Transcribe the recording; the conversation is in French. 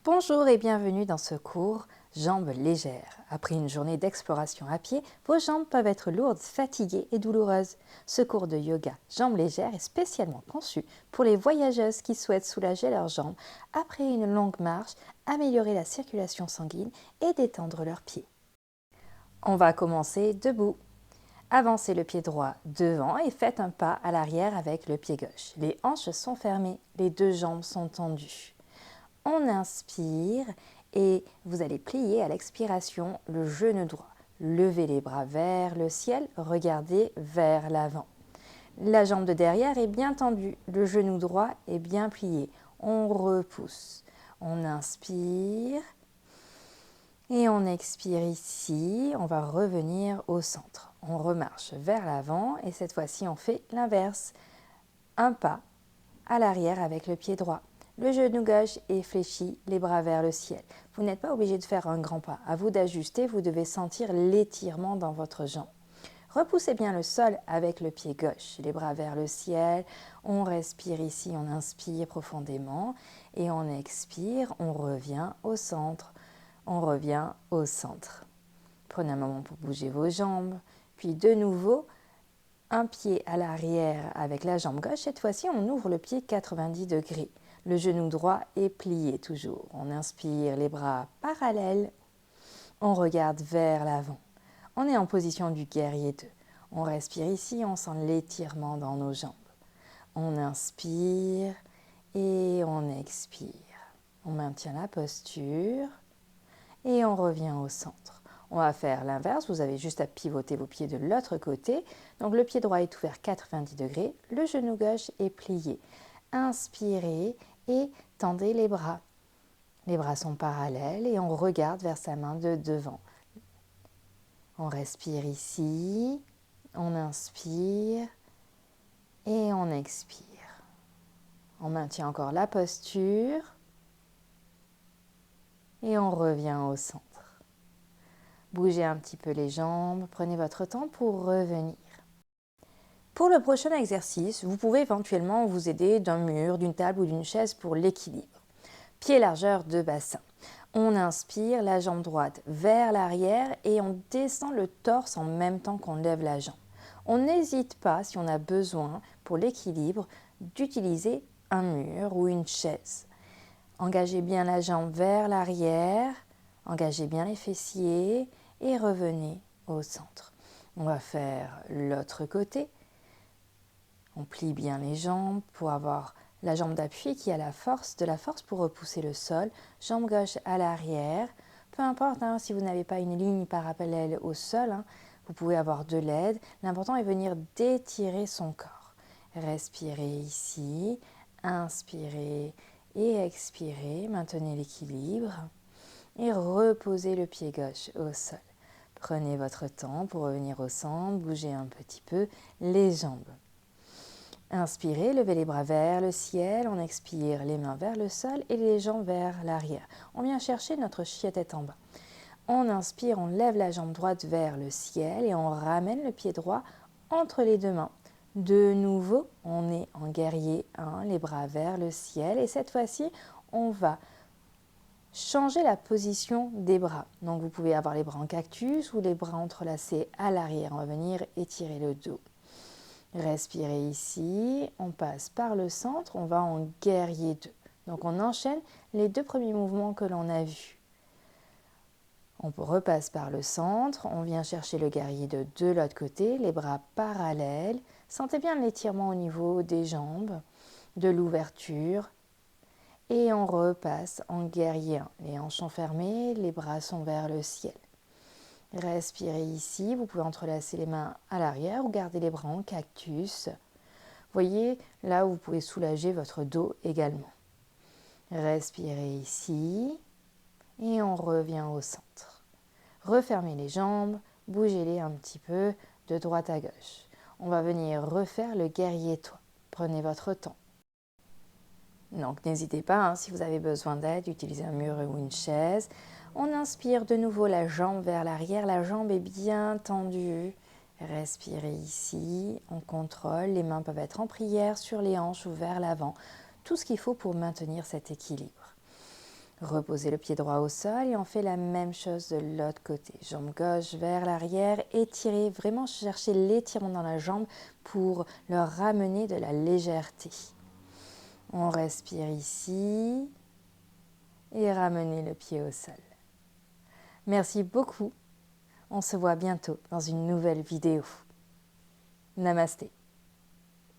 Bonjour et bienvenue dans ce cours Jambes légères. Après une journée d'exploration à pied, vos jambes peuvent être lourdes, fatiguées et douloureuses. Ce cours de yoga Jambes légères est spécialement conçu pour les voyageuses qui souhaitent soulager leurs jambes après une longue marche, améliorer la circulation sanguine et détendre leurs pieds. On va commencer debout. Avancez le pied droit devant et faites un pas à l'arrière avec le pied gauche. Les hanches sont fermées, les deux jambes sont tendues. On inspire et vous allez plier à l'expiration le genou droit. Levez les bras vers le ciel, regardez vers l'avant. La jambe de derrière est bien tendue, le genou droit est bien plié. On repousse. On inspire et on expire ici. On va revenir au centre. On remarche vers l'avant et cette fois-ci on fait l'inverse. Un pas à l'arrière avec le pied droit. Le genou gauche est fléchi, les bras vers le ciel. Vous n'êtes pas obligé de faire un grand pas. À vous d'ajuster, vous devez sentir l'étirement dans votre jambe. Repoussez bien le sol avec le pied gauche, les bras vers le ciel. On respire ici, on inspire profondément et on expire, on revient au centre. On revient au centre. Prenez un moment pour bouger vos jambes, puis de nouveau, un pied à l'arrière avec la jambe gauche. Cette fois-ci, on ouvre le pied 90 degrés. Le genou droit est plié toujours. On inspire, les bras parallèles. On regarde vers l'avant. On est en position du guerrier 2. On respire ici, on sent l'étirement dans nos jambes. On inspire et on expire. On maintient la posture et on revient au centre. On va faire l'inverse, vous avez juste à pivoter vos pieds de l'autre côté. Donc le pied droit est ouvert 90 degrés, le genou gauche est plié. Inspirez et tendez les bras. Les bras sont parallèles et on regarde vers sa main de devant. On respire ici, on inspire et on expire. On maintient encore la posture et on revient au centre. Bougez un petit peu les jambes, prenez votre temps pour revenir. Pour le prochain exercice, vous pouvez éventuellement vous aider d'un mur, d'une table ou d'une chaise pour l'équilibre. Pied largeur de bassin. On inspire la jambe droite vers l'arrière et on descend le torse en même temps qu'on lève la jambe. On n'hésite pas, si on a besoin, pour l'équilibre, d'utiliser un mur ou une chaise. Engagez bien la jambe vers l'arrière, engagez bien les fessiers et revenez au centre. On va faire l'autre côté. On plie bien les jambes pour avoir la jambe d'appui qui a de la force pour repousser le sol. Jambe gauche à l'arrière. Peu importe si vous n'avez pas une ligne parallèle au sol, vous pouvez avoir de l'aide. L'important est de venir d'étirer son corps. Respirez ici, inspirez et expirez. Maintenez l'équilibre et reposez le pied gauche au sol. Prenez votre temps pour revenir au centre, bougez un petit peu les jambes. Inspirez, levez les bras vers le ciel, on expire les mains vers le sol et les jambes vers l'arrière. On vient chercher notre chien-tête en bas. On inspire, on lève la jambe droite vers le ciel et on ramène le pied droit entre les deux mains. De nouveau, on est en guerrier 1, les bras vers le ciel et cette fois-ci, on va changer la position des bras. Donc vous pouvez avoir les bras en cactus ou les bras entrelacés à l'arrière. On va venir étirer le dos. Respirez ici, on passe par le centre, on va en guerrier 2. Donc on enchaîne les deux premiers mouvements que l'on a vus. On repasse par le centre, on vient chercher le guerrier 2 de l'autre côté, les bras parallèles. Sentez bien l'étirement au niveau des jambes, de l'ouverture. Et on repasse en guerrier 1. Les hanches sont fermées, les bras sont vers le ciel. Respirez ici, vous pouvez entrelacer les mains à l'arrière ou garder les bras en cactus. Voyez, là où vous pouvez soulager votre dos également. Respirez ici et on revient au centre. Refermez les jambes, bougez-les un petit peu de droite à gauche. On va venir refaire le guerrier 3. Prenez votre temps. Donc n'hésitez pas, si vous avez besoin d'aide, d'utiliser un mur ou une chaise. On inspire de nouveau la jambe vers l'arrière, la jambe est bien tendue. Respirez ici, on contrôle, les mains peuvent être en prière sur les hanches ou vers l'avant. Tout ce qu'il faut pour maintenir cet équilibre. Reposez le pied droit au sol et on fait la même chose de l'autre côté. Jambe gauche vers l'arrière, étirez, vraiment cherchez l'étirement dans la jambe pour leur ramener de la légèreté. On respire ici et ramenez le pied au sol. Merci beaucoup. On se voit bientôt dans une nouvelle vidéo. Namasté.